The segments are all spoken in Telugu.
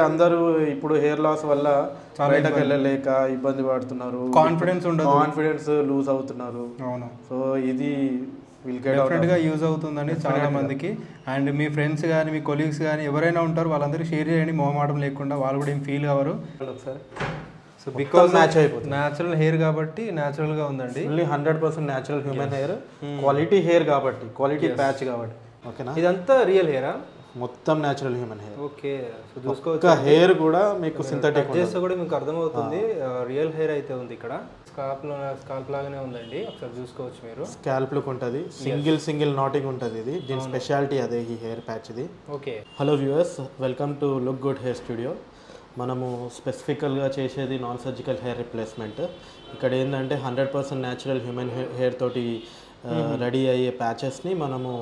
అందరూ ఇప్పుడు హెయిర్ లాస్ వల్ల బయటకు వెళ్ళలేక ఇబ్బంది పడుతున్నారు, కాన్ఫిడెన్స్ లూజ్ అవుతున్నారు. అవును, సో ఇది డెఫినెట్గా యూజ్ అవుతుందండి చాలా మందికి. అండ్ మీ ఫ్రెండ్స్ కానీ మీ కొలీగ్స్ కానీ ఎవరైనా ఉంటారు, వాళ్ళందరికీ షేర్ చేయండి మొహమాటం లేకుండా, వాళ్ళు కూడా ఏం ఫీల్ అవ్వరు. ఒకసారి సో బికాస్ మ్యాచ్ అయిపోతుంది. న్యాచురల్ హెయిర్ కాబట్టి న్యాచురల్గా ఉందండి. Only 100% natural human hair, quality hair కాబట్టి, క్వాలిటీ ప్యాచ్ కాబట్టి. ఓకేనా, ఇదంతా రియల్ హెయిరా? మొత్తం natural human hair. Okay, so చూసుకోవచ్చు. హెయిర్ కూడా మీకు సింథటిక్ చేస్తే కూడా మీకు అర్థమవుతుంది రియల్ హెయిర్ అయితే ఉంది. ఇక్కడ స్కాల్ప్ లాగానే ఉందండి, ఒకసారి చూసుకోవచ్చు మీరు. స్కాల్ప్ లుక్ ఉంటుంది, సింగిల్ నాటింగ్ ఉంటుంది. ఇది దీని స్పెషాలిటీ అదే, ఈ హెయిర్ ప్యాచ్ ఇది. Okay, hello viewers, welcome to look good hair studio. మనము స్పెసిఫికల్గా చేసేది నాన్ సర్జికల్ హెయిర్ రిప్లేస్మెంట్. ఇక్కడ ఏంటంటే 100% న్యాచురల్ హ్యూమన్ హెయిర్ తోటి రెడీ అయ్యే ప్యాచెస్ని మనము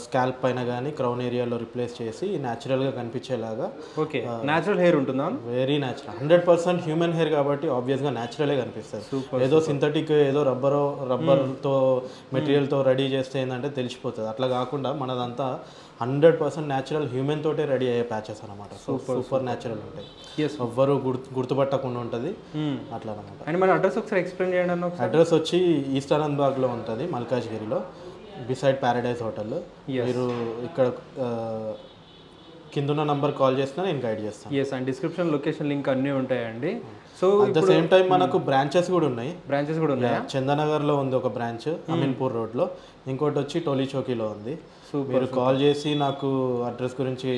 స్కాల్ప్ పైన కానీ క్రౌన్ ఏరియాలో రిప్లేస్ చేసి న్యాచురల్గా కనిపించేలాగా. ఓకే, న్యాచురల్ హెయిర్ ఉంటుందా? వెరీ న్యాచురల్, 100% హ్యూమన్ హెయిర్ కాబట్టి ఆబ్వియస్గా న్యాచురలే కనిపిస్తుంది. ఏదో సింథటిక్, ఏదో రబ్బర్తో మెటీరియల్తో రెడీ చేస్తే ఏంటంటే తెలిసిపోతుంది. అట్లా కాకుండా మనదంతా 100% న్యాచురల్ హ్యూమన్ తోటే రెడీ అయ్యే ప్యాచెస్ అనమాట. సూపర్ న్యాచురల్ ఉంటాయి, ఎవ్వరు గుర్తుపట్టకుండా ఉంటుంది అట్లా అనమాట. అండ్ మన అడ్రస్ ఒకసారి ఎక్స్ప్లెయిన్ చేయండి. అడ్రస్ వచ్చి ఈస్ట్ ఆనంద్బాగ్లో ఉంటుంది, మల్కాజ్గిరిలో, బిసైడ్ ప్యారడైజ్ హోటల్. మీరు ఇక్కడ కింద నంబర్ కాల్ చేసినా నేను గైడ్ చేస్తాను. Yes, and description location link అన్నీ ఉంటాయండి. So at the same time మనకు బ్రాంచెస్ కూడా ఉన్నాయి. ఉన్నాయి. చందనగర్లో ఉంది ఒక బ్రాంచ్, అమీన్పూర్ రోడ్లో. ఇంకోటి వచ్చి టోలీ చౌకీలో ఉంది. మీరు కాల్ చేసి నాకు అడ్రస్ గురించి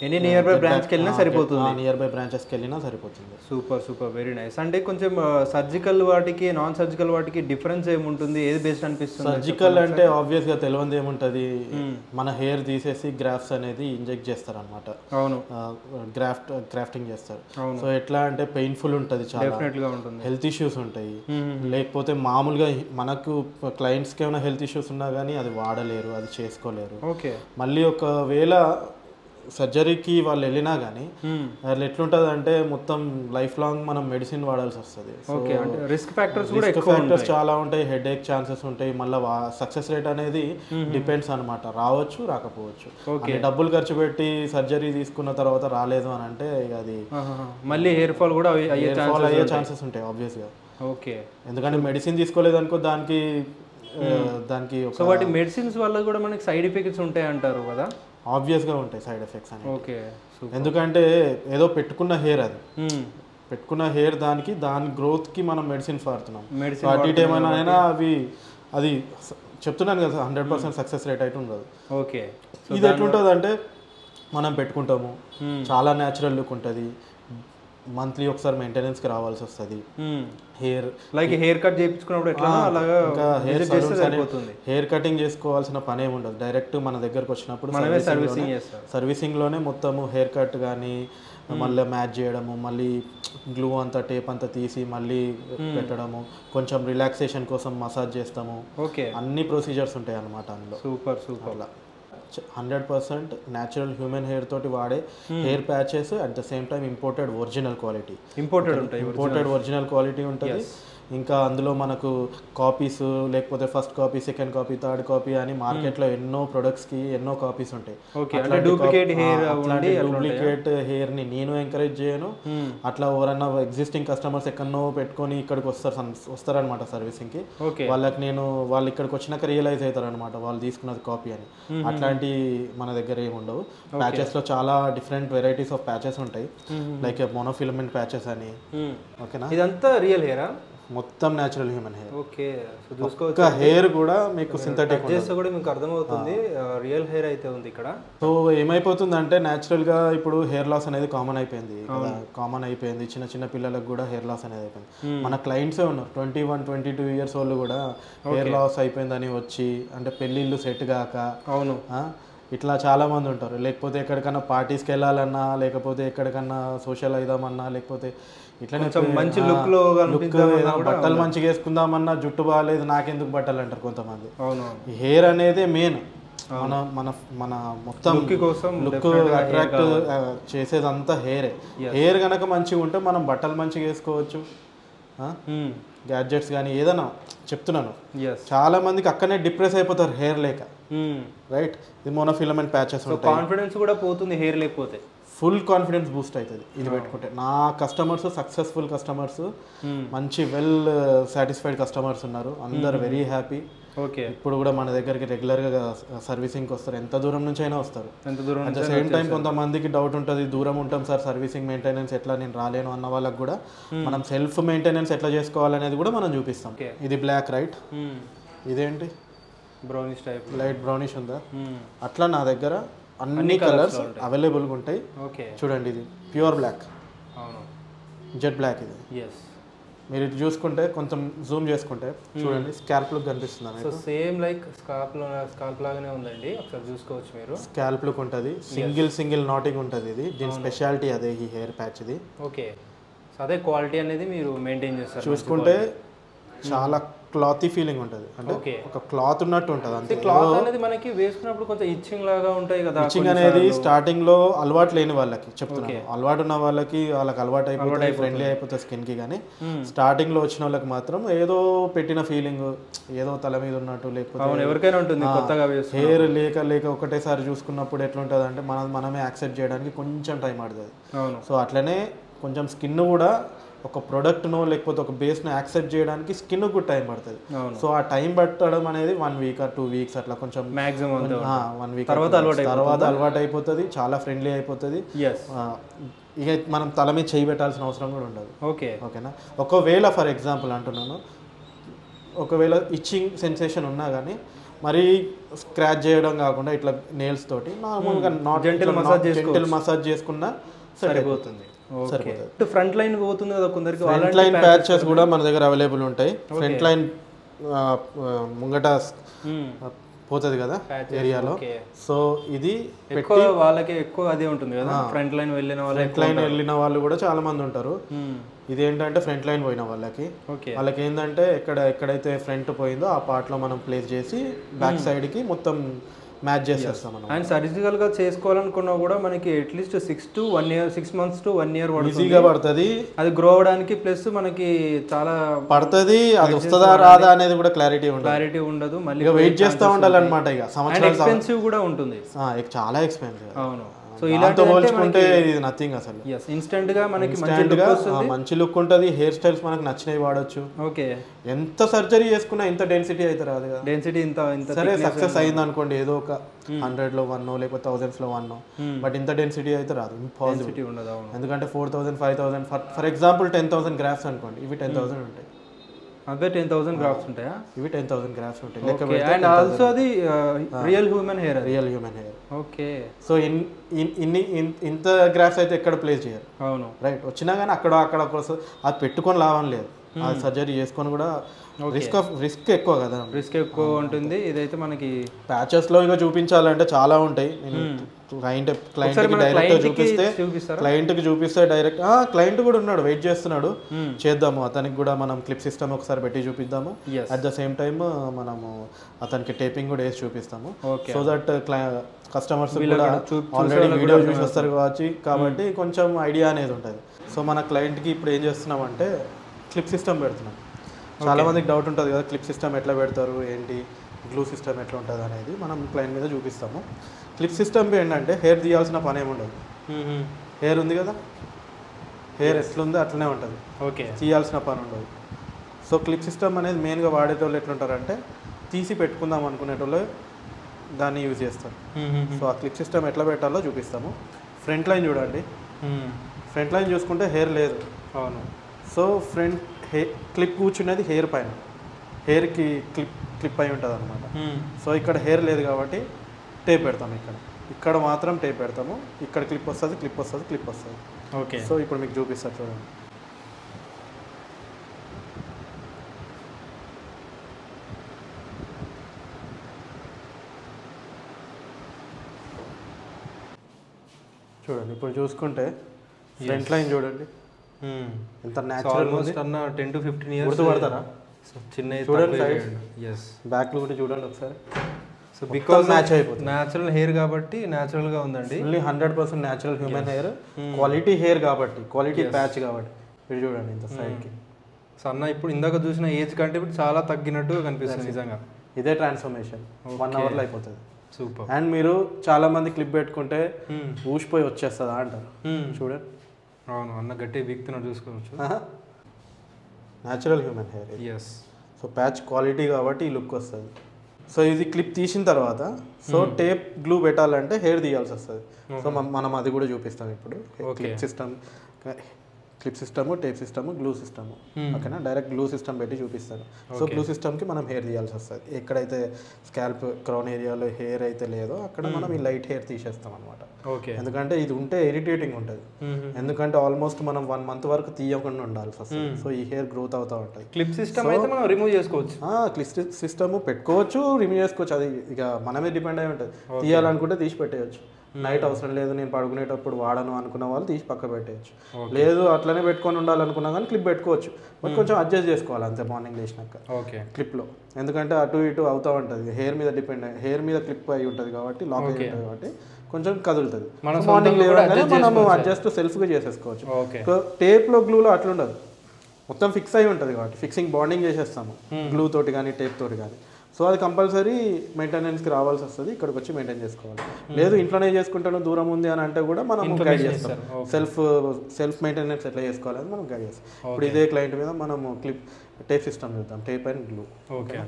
ఎనీ నియర్ బై బ్రాంచ్కి వెళ్ళినా సరిపోతుంది. నియర్ బై బ్రాంచెస్కి వెళ్ళినా సరిపోతుంది. Super, very nice. అంటే కొంచెం సర్జికల్ వాటికి నాన్ సర్జికల్ వాటికి డిఫరెన్స్ ఏముంటుంది, ఏది బెస్ట్ అనిపిస్తుంది? సర్జికల్ అంటే ఆబ్వియస్గా తెలియదు ఏముంటుంది, మన హెయిర్ తీసేసి గ్రాఫ్ట్స్ అనేది ఇంజెక్ట్ చేస్తారు అనమాట. అవును, గ్రాఫ్టింగ్ చేస్తారు. సో ఎట్లా అంటే పెయిన్ఫుల్ ఉంటుంది, చాలా హెల్త్ ఇష్యూస్ ఉంటాయి. లేకపోతే మామూలుగా మనకు క్లయింట్స్కి ఏమైనా హెల్త్ ఇష్యూస్ ఉన్నా కానీ అది వాడలేరు, అది చేసుకోలేరు. ఓకే, మళ్ళీ ఒకవేళ సర్జరీకి వాళ్ళు వెళ్ళినా కానీ వాళ్ళు ఎట్లుంటుంది అంటే మొత్తం లైఫ్ లాంగ్ మనం మెడిసిన్ వాడాల్సి వస్తుంది. రిస్క్ ఫ్యాక్టర్స్ చాలా ఉంటాయి, హెడ్ ఏక్ ఛాన్సెస్ ఉంటాయి. మళ్ళీ సక్సెస్ రేట్ అనేది డిపెండ్స్ అనమాట, రావచ్చు రాకపోవచ్చు. డబ్బులు ఖర్చు పెట్టి సర్జరీ తీసుకున్న తర్వాత రాలేదు అని అంటే అది మళ్ళీ హెయిర్ ఫాల్ కూడా అయ్యే ఛాన్సెస్ ఉంటాయి ఆబ్వియస్గా. ఓకే, ఎందుకంటే మెడిసిన్ తీసుకోలేదు అనుకో, దానికి వాటి మెడిసిన్స్ వల్ల కూడా మనకి సైడ్ ఎఫెక్ట్స్ ఉంటాయి అంటారు కదా? ఆబ్వియస్గా ఉంటాయి సైడ్ ఎఫెక్ట్స్ అని. ఓకే, ఎందుకంటే ఏదో పెట్టుకున్న హెయిర్, అది పెట్టుకున్న హెయిర్ దాని గ్రోత్కి మనం మెడిసిన్ వాడుతున్నాం. అటు ఇటు ఏమైనా అది చెప్తున్నాను కదా, 100% సక్సెస్ రేట్ అయితే ఉండదు. ఓకే, ఇది ఎట్లుంటుంది అంటే మనం పెట్టుకుంటాము, చాలా న్యాచురల్ లుక్ ఉంటుంది. మంత్లీ ఒకసారి మెయింటెనెన్స్కి రావాల్సి వస్తుంది. హెయిర్ కట్ చేయించుకున్నప్పుడు ఎట్లా అలాగా హెయిర్ కటింగ్ చేసుకోవాల్సిన పని ఏమి ఉండదు. డైరెక్ట్ మన దగ్గరకు వచ్చినప్పుడు సర్వీసింగ్లోనే మొత్తము హెయిర్ కట్ కానీ మళ్ళీ మ్యాచ్ చేయడము, మళ్ళీ గ్లూ అంతా టేప్ అంతా తీసి మళ్ళీ పెట్టడము, కొంచెం రిలాక్సేషన్ కోసం మసాజ్ చేస్తాము. అన్ని ప్రొసీజర్స్ ఉంటాయి అన్నమాట అందులో. సూపర్. 100% న్యాచురల్ హ్యూమన్ హెయిర్ తోటి వాడే hair patches, at the same time imported original quality ఉంటుంది. ఇంకా అందులో మనకు కాపీస్, లేకపోతే first copy, second copy, third copy అని మార్కెట్లో ఎన్నో ప్రొడక్ట్స్కి ఎన్నో కాపీస్ ఉంటాయి. డూప్లికేట్ హెయిర్ని నేను ఎంకరేజ్ చేయను. అట్లా ఎవరన్నా ఎగ్జిస్టింగ్ కస్టమర్స్ ఎక్కడనో పెట్టుకొని ఇక్కడికి వస్తారనమాట సర్వీసింగ్కి. వాళ్ళు ఇక్కడికి వచ్చినాక రియలైజ్ అవుతారు అనమాట వాళ్ళు తీసుకున్నది కాపీ అని. అట్లాంటి మన దగ్గర ఏమి ఉండవు. ప్యాచెస్లో చాలా డిఫరెంట్ వెరైటీస్ ఆఫ్ ప్యాచెస్ ఉంటాయి, లైక్ మోనోఫిలమెంట్ ప్యాచెస్ అని. ఓకేనా, ఇదంతా రియల్ హెయిరా? మొత్తం natural human hair. Okay, hair కూడా మీకు సింథటిక్ చేస్తే కూడా మీకు అర్థమవుతుంది రియల్ హెయిర్ అయితే ఉంది ఇక్కడ. సో ఏమైపోతుందంటే న్యాచురల్గా ఇప్పుడు హెయిర్ లాస్ అనేది కామన్ అయిపోయింది. చిన్న చిన్న పిల్లలకు కూడా హెయిర్ లాస్ అనేది అయిపోయింది. మన క్లయింట్సే ఉన్నారు 21-22 ఇయర్స్ వాళ్ళు కూడా హెయిర్ లాస్ అయిపోయిందని వచ్చి, అంటే పెళ్ళిళ్ళు సెట్ కాక, అవును ఇట్లా చాలా మంది ఉంటారు. లేకపోతే ఎక్కడికన్నా పార్టీస్కి వెళ్ళాలన్నా, లేకపోతే ఎక్కడికన్నా సోషల్ అయిదామన్నా, లేకపోతే ఇట్లనే మంచి లుక్లో బట్టలు మంచిగా వేసుకుందామన్నా జుట్టు బాగాలేదు నాకెందుకు బట్టలు అంటారు కొంతమంది. హెయిర్ అనేది మెయిన్, మన మొత్తం లుక్ అట్రాక్ట్ చేసేదంతా హెయిర్ కనుక మంచిగా ఉంటే మనం బట్టలు మంచిగా వేసుకోవచ్చు, గ్యాడ్జెట్స్ కానీ ఏదైనా. చెప్తున్నాను, చాలా మందికి అక్కడనే డిప్రెస్ అయిపోతారు హెయిర్ లేక. రైట్, ఇది మోనోఫిలమెంట్ ప్యాచెస్ ఉంటాయి. కాన్ఫిడెన్స్ కూడా పోతుంది హెయిర్ లేకపోతే. ఫుల్ కాన్ఫిడెన్స్ బూస్ట్ అవుతుంది ఇది పెట్టుకుంటే. నా కస్టమర్స్ సక్సెస్ఫుల్ కస్టమర్స్, మంచి వెల్ సాటిస్ఫైడ్ కస్టమర్స్ ఉన్నారు, అందరు వెరీ హ్యాపీ. ఓకే. ఇప్పుడు కూడా మన దగ్గరికి రెగ్యులర్గా సర్వీసింగ్కి వస్తారు, ఎంత దూరం నుంచి అయినా వస్తారు. అట్ ద సేమ్ టైం కొంతమందికి డౌట్ ఉంటుంది, దూరం ఉంటాం సార్ సర్వీసింగ్ మెయింటెనెన్స్ ఎట్లా నేను రాలేను అన్న వాళ్ళకి కూడా మనం సెల్ఫ్ మెయింటెనెన్స్ ఎట్లా చేసుకోవాలనేది కూడా మనం చూపిస్తాం. ఇది బ్లాక్ రైట్, ఇదేంటి బ్రౌనిష్ టైప్, లైట్ బ్రౌనిష్ ఉందా, అట్లా నా దగ్గర అన్ని కలర్స్ అవైలబుల్గా ఉంటాయి. చూడండి ఇది ప్యూర్ బ్లాక్, జెట్ బ్లాక్ ఇది. మీరు ఇటు చూసుకుంటే కొంచెం జూమ్ చేసుకుంటే చూడండి స్కాల్ప్ లుక్ కనిపిస్తుంది. సో సేమ్ లైక్ స్కాల్ప్ లాగానే ఉందండి, ఒకసారి చూసుకోవచ్చు మీరు. స్కాల్ప్ లుక్ ఉంటుంది, సింగిల్ నాటింగ్ ఉంటుంది. ఇది దీని స్పెషాలిటీ అదే, ఈ హెయిర్ ప్యాచ్ ఇది. ఓకే. సో అదే క్వాలిటీ అనేది మీరు మెయింటైన్ చేస్తారు. చూసుకుంటే చాలా క్లాతీ ఫీలింగ్ ఉంటుంది, అంటే ఒక క్లాత్ ఉన్నట్టు ఉంటుంది. అంతే. క్లాత్ అనేది మనకి వేసుకున్నప్పుడు కొంచెం ఇచ్చింగ్ లాగా ఉంటాయి కదా. ఇచ్చింగ్ అనేది స్టార్టింగ్ లో అలవాటు లేని వాళ్ళకి చెప్తున్నాను, అలవాటు ఉన్న వాళ్ళకి అలవాటు అయిపోతుంది, ఫ్రెండ్లీ అయిపోతుంది స్కిన్ కి. కానీ స్టార్టింగ్ లో వచ్చిన వాళ్ళకి మాత్రం ఏదో పెట్టిన ఫీలింగ్, ఏదో తల మీద ఉన్నట్టు, లేకపోతే ఎవరికైనా ఉంటుంది కొత్తగా హెయిర్ లేక ఒకటేసారి చూసుకున్నప్పుడు ఎట్లుంటుంది అంటే మనమే యాక్సెప్ట్ చేయడానికి కొంచెం టైం పడుతుంది. సో అట్లనే కొంచెం స్కిన్ కూడా ఒక ప్రోడక్ట్ను లేకపోతే ఒక బేస్ను యాక్సెప్ట్ చేయడానికి స్కిన్ కూడా టైం పడుతుంది. సో ఆ టైం పట్టడం అనేది 1 week or 2 weeks అట్లా కొంచెం మాక్సిమం 1 week తర్వాత అలవాటు అయిపోతుంది, చాలా ఫ్రెండ్లీ అయిపోతుంది. ఇక మనం తల మీద చేయి పెట్టాల్సిన అవసరం కూడా ఉండదు. ఓకేనా. ఒకవేళ ఫర్ ఎగ్జాంపుల్ అంటున్నాను, ఒకవేళ ఇచ్చింగ్ సెన్సేషన్ ఉన్నా కానీ మరి స్క్రాచ్ చేయడం కాకుండా ఇట్లా నెయిల్స్ తోటి నార్మల్గా జెంటిల్ మసాజ్ చేసుకున్నా సరిపోతుంది. ఫ్రంట్ లైన్ పోతుంది కదా కొందరికి, ఫ్రంట్ లైన్ ప్యాచెస్ కూడా మన దగ్గర అవైలబుల్ ఉంటాయి. ఫ్రంట్ లైన్ ముంగట పోతుంది కదా ఏరియాలో. సో ఇది వాళ్ళకి ఎక్కువ అదే ఉంటుంది కదా, ఫ్రంట్ లైన్ వెళ్ళిన వాళ్ళు కూడా చాలా మంది ఉంటారు. ఇది ఏంటంటే ఫ్రంట్ లైన్ పోయిన వాళ్ళకి ఏంటంటే ఎక్కడైతే ఫ్రంట్ పోయిందో ఆ పార్ట్ లో మనం ప్లేస్ చేసి బ్యాక్ సైడ్ కి మొత్తం మ్యాచ్ చేసేస్తాం. అండ్ సర్జికల్ గా చేసుకోవాలనుకున్నా కూడా మనకి అట్లీస్ట్ 6 months to 1 year ఈజీగా పడుతుంది అది గ్రో అవడానికి. ప్లస్ మనకి చాలా పడుతుంది, అది వస్తుందా రాదా అనేది కూడా క్లారిటీ ఉండదు. మళ్ళీ వెయిట్ చేస్తూ ఉండాలన్నమాట. ఇక సంవత్సరాలు ఎక్స్పెన్సివ్ కూడా ఉంటుంది, చాలా ఎక్స్పెన్సివ్. అవును. సో ఇలాంటి పోల్చుకుంటే ఇది నథింగ్ అసలు. ఇన్స్టెంట్ గా మనకి మంచి లుక్ ఉంటుంది, హెయిర్ స్టైల్స్ మనకు నచ్చినవి వాడచ్చు. ఓకే. ఎంత సర్జరీ చేసుకున్నా ఇంత డెన్సిటీ అయితే రాదు కదా. డెన్సిటీ ఇంత సరే సక్సెస్ అయింది అనుకోండి, ఏదో ఒక 100 లో 1 లేకపోతే 1000s లో 1, బట్ ఇంత డెన్సిటీ అయితే రాదు, ఇంపాసిబుల్. ఎందుకంటే 4000 5000 ఫర్ ఎగ్జాంపుల్ 10,000 గ్రాఫ్స్ అనుకోండి, ఇవి 10,000 ఉంటాయి. అవే 10,000 గ్రాఫ్స్ ఉంటాయా? ఇవి 10,000 గ్రాఫ్స్ ఉంటాయి. అండ్ ఆల్సో అది real human hair. Okay. So ఇంత గ్రాఫ్స్ అయితే ఎక్కడ ప్లేస్ చేయరు. అవును రైట్. వచ్చినా కానీ అక్కడ అది పెట్టుకొని లాభం లేదు, అది సర్జరీ చేసుకొని కూడా రిస్క్ ఎక్కువ కదా, రిస్క్ ఎక్కువ ఉంటుంది. ఇదైతే మనకి ప్యాచెస్ లో ఇక చూపించాలంటే చాలా ఉంటాయి. క్లయింట్ కి చూపిస్తే డైరెక్ట్ క్లయింట్ కూడా ఉన్నాడు, వెయిట్ చేస్తున్నాడు, చేద్దాము అతనికి కూడా మనం క్లిప్ సిస్టమ్ ఒకసారి పెట్టి చూపిద్దాము. అట్ ద సేమ్ టైమ్ మనము అతనికి టేపింగ్ కూడా వేసి చూపిస్తాము. సో దట్ కస్టమర్స్ కూడా ఆల్రెడీ వీడియో చూసి వస్తారు కాబట్టి కొంచెం ఐడియా అనేది ఉంటుంది. సో మన క్లయింట్కి ఇప్పుడు ఏం చేస్తున్నామంటే క్లిప్ సిస్టమ్ పెడుతున్నాం. చాలా మందికి డౌట్ ఉంటుంది కదా, క్లిప్ సిస్టమ్ ఎట్లా పెడతారు ఏంటి, గ్లూ సిస్టమ్ ఎట్లా ఉంటుంది అనేది మనం క్లయింట్ మీద చూపిస్తాము. క్లిప్ సిస్టమ్ ఏంటంటే హెయిర్ తీయాల్సిన పని ఏమి ఉండదు. హెయిర్ ఉంది కదా, హెయిర్ ఎట్లుందో అట్లనే ఉంటుంది, తీయాల్సిన పని ఉండదు. సో క్లిప్ సిస్టమ్ అనేది మెయిన్గా వాడేటోళ్ళు ఎట్లుంటారంటే తీసి పెట్టుకుందాం అనుకునేటోళ్ళు దాన్ని యూజ్ చేస్తారు. సో ఆ క్లిప్ సిస్టమ్ ఎట్లా పెట్టాలో చూపిస్తాము. ఫ్రంట్ లైన్ చూడండి, ఫ్రంట్ లైన్ చూసుకుంటే హెయిర్ లేదు. అవును. సో ఫ్రంట్ క్లిప్ కూర్చునేది హెయిర్ పైన, హెయిర్కి క్లిప్ అయి ఉంటుంది అనమాట. సో ఇక్కడ హెయిర్ లేదు కాబట్టి టేప్ పెడతాము, ఇక్కడ మాత్రం టేప్ పెడతాము. ఇక్కడ క్లిప్ వస్తుంది. ఓకే. సో ఇప్పుడు మీకు చూపిస్తారు చూడండి. ఇప్పుడు చూసుకుంటే ఫ్రంట్ లైన్ చూడండి ఎంత న్యాచురల్ ఉంది. 10 to 15 years గుర్తుపడతారా? చిన్న చూడండి సైడ్, బ్యాక్ లో కూడా చూడండి ఒకసారి. సో బికాజ్ మ్యాచ్ అయిపోతుంది, న్యాచురల్ హెయిర్ కాబట్టి న్యాచురల్ గా ఉందండి. Only 100% natural human hair, quality hair కాబట్టి, క్వాలిటీ ప్యాచ్ కాబట్టి. మీరు చూడండి ఇంత సైడ్కి. సో అన్న ఇప్పుడు ఇందాక చూసిన ఏజ్ కంటే ఇప్పుడు చాలా తగ్గినట్టు కనిపిస్తుంది నిజంగా. ఇదే ట్రాన్స్ఫర్మేషన్ 1 hourలో అయిపోతుంది. సూపర్. అండ్ మీరు చాలా మంది క్లిప్ పెట్టుకుంటే ఊసిపోయి వచ్చేస్తుందా అంటారు, చూడండి. అవును, అన్న గట్టి వీక్తున్నాడు, చూసుకోవచ్చు. Natural human hair. Yes. So patch quality కాబట్టి ఈ లుక్ వస్తుంది. సో ఇది క్లిప్ తీసిన తర్వాత సో టేప్ గ్లూ పెట్టాలంటే హెయిర్ తీయాల్సి వస్తుంది. సో మనం అది కూడా చూపిస్తాం ఇప్పుడు. Clip system, tape system, glue system. ఓకేనా, డైరెక్ట్ గ్లూ సిస్టమ్ పెట్టి చూపిస్తాను. సో గ్లూ సిస్టమ్కి మనం హెయిర్ తీయాల్సి వస్తుంది. ఎక్కడైతే స్కాల్ప్ క్రౌన్ ఏరియాలో హెయిర్ అయితే లేదో అక్కడ మనం ఈ లైట్ హెయిర్ తీసేస్తాం అనమాట. ఎందుకంటే ఇది ఉంటే ఇరిటేటింగ్ ఉంటుంది. ఎందుకంటే ఆల్మోస్ట్ మనం 1 month వరకు తీయకుండా ఉండాల్సి వస్తుంది. సో ఈ హెయిర్ గ్రోత్ అవుతూ ఉంటుంది. క్లిప్ సిస్టమ్ అయితే మనం రిమూవ్ చేసుకోవచ్చు. క్లిప్ సిస్టమ్ పెట్టుకోవచ్చు, రిమూవ్ చేసుకోవచ్చు. అది ఇక మనమే డిపెండ్ అయి ఉంటుంది. తీయాలనుకుంటే తీసి పెట్టేయచ్చు. నైట్ అవసరం లేదు, నేను పడుకునేటప్పుడు వాడను అనుకున్న వాళ్ళు తీసి పక్క పెట్టేయచ్చు. లేదు అట్లనే పెట్టుకొని ఉండాలనుకున్నా కానీ క్లిప్ పెట్టుకోవచ్చు. బట్ కొంచెం అడ్జస్ట్ చేసుకోవాలి అంతే మార్నింగ్ లేచినాక క్లిప్లో. ఎందుకంటే అటు ఇటు అవుతూ ఉంటుంది, హెయిర్ మీద డిపెండ్, హెయిర్ మీద క్లిప్ అయి ఉంటుంది కాబట్టి, లాక్ అయి ఉంటుంది కాబట్టి కొంచెం కదులుతుంది. మార్నింగ్ లేవగానే మనము అడ్జస్ట్ సెల్ఫ్గా చేసేసుకోవచ్చు. టేప్లో గ్లూలో అట్లుండదు, మొత్తం ఫిక్స్ అయి ఉంటుంది కాబట్టి ఫిక్సింగ్ బాండింగ్ చేసేస్తాము గ్లూ తోటి కానీ టేప్ తోటి కానీ. సో అది కంపల్సరీ మెయింటెనెన్స్కి రావాల్సి వస్తుంది, ఇక్కడికి వచ్చి మెయింటైన్ చేసుకోవాలి. లేదు ఇంట్లోనే చేసుకుంటాను దూరం ఉంది అని అంటే కూడా మనం గైడ్ చేస్తాం. సెల్ఫ్ మెయింటెనెన్స్ ఎట్లా చేసుకోవాలని మనం గైడ్ చేస్తాం. ఇప్పుడు ఇదే క్లయింట్ మీద మనము టేప్ సిస్టమ్ చూద్దాం, టేప్ అండ్ గ్లూ. ఓకే.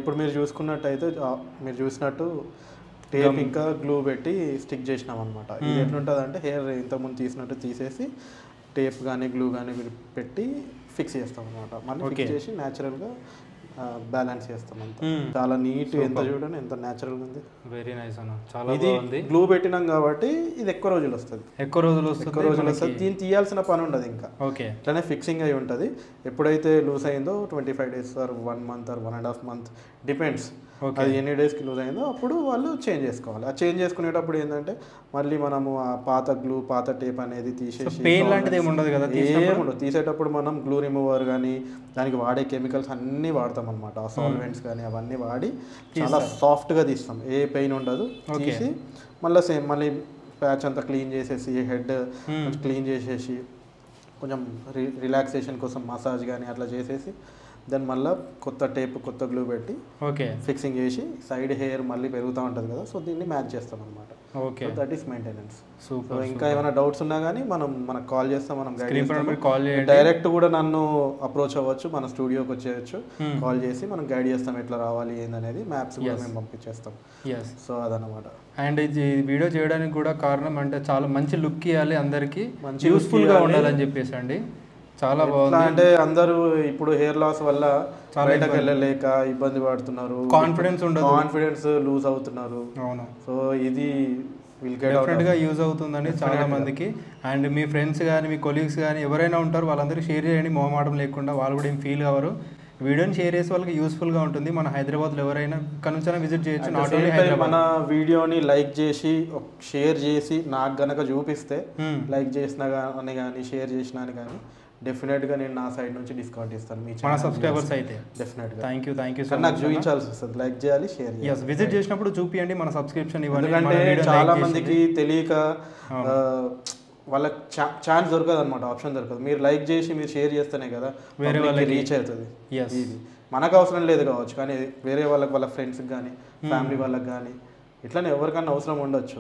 ఇప్పుడు మీరు చూసుకున్నట్టయితే మీరు చూసినట్టు టేప్ ఇంకా గ్లూ పెట్టి స్టిక్ చేసినాం అనమాట. ఇది ఎట్లుంటుంది అంటే హెయిర్ ఇంతకుముందు తీసినట్టు తీసేసి టేప్ కానీ గ్లూ కానీ పెట్టి ఫిక్స్ చేస్తాం అనమాట. మళ్ళీ ఫిక్స్ చేసి న్యాచురల్గా బ్యాలెన్స్ చేస్తాం అంతా. చాలా నీట్, ఎంత చూడండి ఎంత న్యాచురల్గా ఉంది. వెరీ నైస్ అన్న, చాలా ఇది గ్లూ పెట్టినాం కాబట్టి ఇది ఎక్కువ రోజులు వస్తుంది. దీన్ని తీయాల్సిన పని ఉండదు ఇంకా. ఇట్లానే ఫిక్సింగ్ అయి ఉంటుంది. ఎప్పుడైతే లూజ్ అయిందో 25 days or 1 month or 1.5 month depends, అది ఎన్ని డేస్కి లూజ్ అయిందో అప్పుడు వాళ్ళు చేంజ్ చేసుకోవాలి. ఆ చేంజ్ చేసుకునేటప్పుడు ఏంటంటే మళ్ళీ మనము ఆ పాత గ్లూ పాత టేప్ అనేది తీసేసి, పెయిన్ లాంటిది ఏమి ఉండదు కదా, ఏముండదు. తీసేటప్పుడు మనం గ్లూ రిమూవర్ కానీ దానికి వాడే కెమికల్స్ అన్నీ వాడతాం అనమాట. ఆ సాల్వెంట్స్ కానీ అవన్నీ వాడి చాలా సాఫ్ట్గా తీస్తాం, ఏ పెయిన్ ఉండదు. తీసి మళ్ళీ ప్యాచ్ అంతా క్లీన్ చేసేసి, హెడ్ క్లీన్ చేసేసి, కొంచెం రిలాక్సేషన్ కోసం మసాజ్ కానీ అట్లా చేసేసి దెన్ మళ్ళీ కొత్త టేప్ కొత్త గ్లూ పెట్టి ఫిక్సింగ్ చేసి సైడ్ హెయిర్ మళ్ళీ పెరుగుతూ ఉంటుంది కదా, సో దీన్ని మ్యాచ్ చేస్తాం అనమాట. That is maintenance. సో ఇంకా ఏమైనా డౌట్స్ ఉన్నా కానీ మనకు కాల్ చేస్తాం, మనం డైరెక్ట్ కూడా నన్ను అప్రోచ్ అవ్వచ్చు, మన స్టూడియోకి వచ్చేయచ్చు. కాల్ చేసి మనం గైడ్ చేస్తాం ఎట్లా రావాలి ఏందనేది, మ్యాప్స్ కూడా మేము పంపించేస్తాం. సో అదనమాట. అండ్ ఇది వీడియో చేయడానికి కూడా కారణం అంటే చాలా మంచి లుక్ ఇవ్వాలి, అందరికీ మంచి యూస్ఫుల్గా ఉండాలని చెప్పేసి అండి. చాలా బాగుంది. అంటే అందరూ ఇప్పుడు హెయిర్ లాస్ వల్ల బయటకు వెళ్ళలేక ఇబ్బంది పడుతున్నారు, కాన్ఫిడెన్స్ లూజ్ అవుతున్నారు. అవును. సో ఇది డెఫినెట్గా యూజ్ అవుతుందండి చాలా మందికి. అండ్ మీ ఫ్రెండ్స్ కానీ మీ కొలీగ్స్ కానీ ఎవరైనా ఉంటారు, వాళ్ళందరికీ షేర్ చేయండి మొహమాటం లేకుండా. వాళ్ళు కూడా ఏం ఫీల్ అవ్వరు. వీడియోని షేర్ చేసి వాళ్ళకి యూస్ఫుల్గా ఉంటుంది. మన హైదరాబాద్లో ఎవరైనా ఇక్కడ నుంచి విజిట్ చేయొచ్చు. Not only Hyderabad. మన వీడియోని లైక్ చేసి షేర్ చేసి నాకు గనక చూపిస్తే, లైక్ చేసినా కానీ షేర్ చేసినా కానీ డెఫినెట్గా నేను నా సైడ్ నుంచి డిస్కౌంట్ ఇస్తాను మీ మన సబ్స్క్రైబర్స్ అయితే. డెఫినెట్గా థ్యాంక్ యూ సో మచ్. నాకు చూపించాల్సి వస్తుంది, లైక్ చేయాలి, షేర్ చేయాలి. విజిట్ చేసినప్పుడు చూపియండి మన సబ్స్క్రిప్షన్ ఇవ్వండి. ఎందుకంటే చాలా మందికి తెలియక వాళ్ళకి ఛాన్స్ దొరకదు అనమాట, ఆప్షన్ దొరకదు. మీరు లైక్ చేసి మీరు షేర్ చేస్తేనే కదా వేరే వాళ్ళకి రీచ్ అవుతుంది. ఇది మనకు అవసరం లేదు కావచ్చు, కానీ వేరే వాళ్ళకి, వాళ్ళ ఫ్రెండ్స్కి కానీ ఫ్యామిలీ వాళ్ళకి కానీ ఇట్లానే ఎవరికన్నా అవసరం ఉండొచ్చు.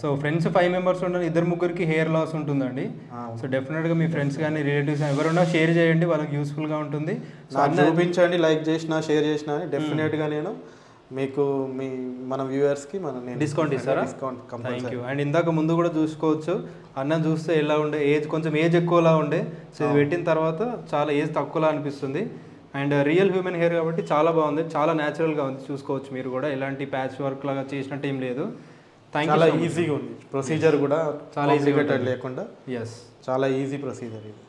సో ఫ్రెండ్స్ 5 members ఉండని 2-3 హెయిర్ లాస్ ఉంటుందండి. సో డెఫినెట్గా మీ ఫ్రెండ్స్ కానీ రిలేటివ్స్ ఎవరున్నా షేర్ చేయండి, వాళ్ళకి యూస్ఫుల్గా ఉంటుంది. చూపించండి, లైక్ చేసినా షేర్ చేసినా డెఫినెట్గా నేను మీకు మన వ్యూవర్స్కి డిస్కౌంట్ ఇస్తారా? డిస్కౌంట్. Thank you. అండ్ ఇందాక ముందు కూడా చూసుకోవచ్చు, అన్న చూస్తే ఎలా ఉండే, కొంచెం ఏజ్ ఎక్కువలా ఉండే. సో ఇది పెట్టిన తర్వాత చాలా ఏజ్ తక్కువలా అనిపిస్తుంది. అండ్ రియల్ హ్యూమన్ హెయిర్ కాబట్టి చాలా బాగుంది, చాలా న్యాచురల్గా ఉంది. చూసుకోవచ్చు మీరు కూడా, ఎలాంటి ప్యాచ్ వర్క్ లాగా చేసినట్టు ఏం లేదు. చాలా ఈజీగా ఉంది ప్రొసీజర్ కూడా, చాలా ఈజీగా లేకుండా. చాలా ఈజీ ప్రొసీజర్ ఇది.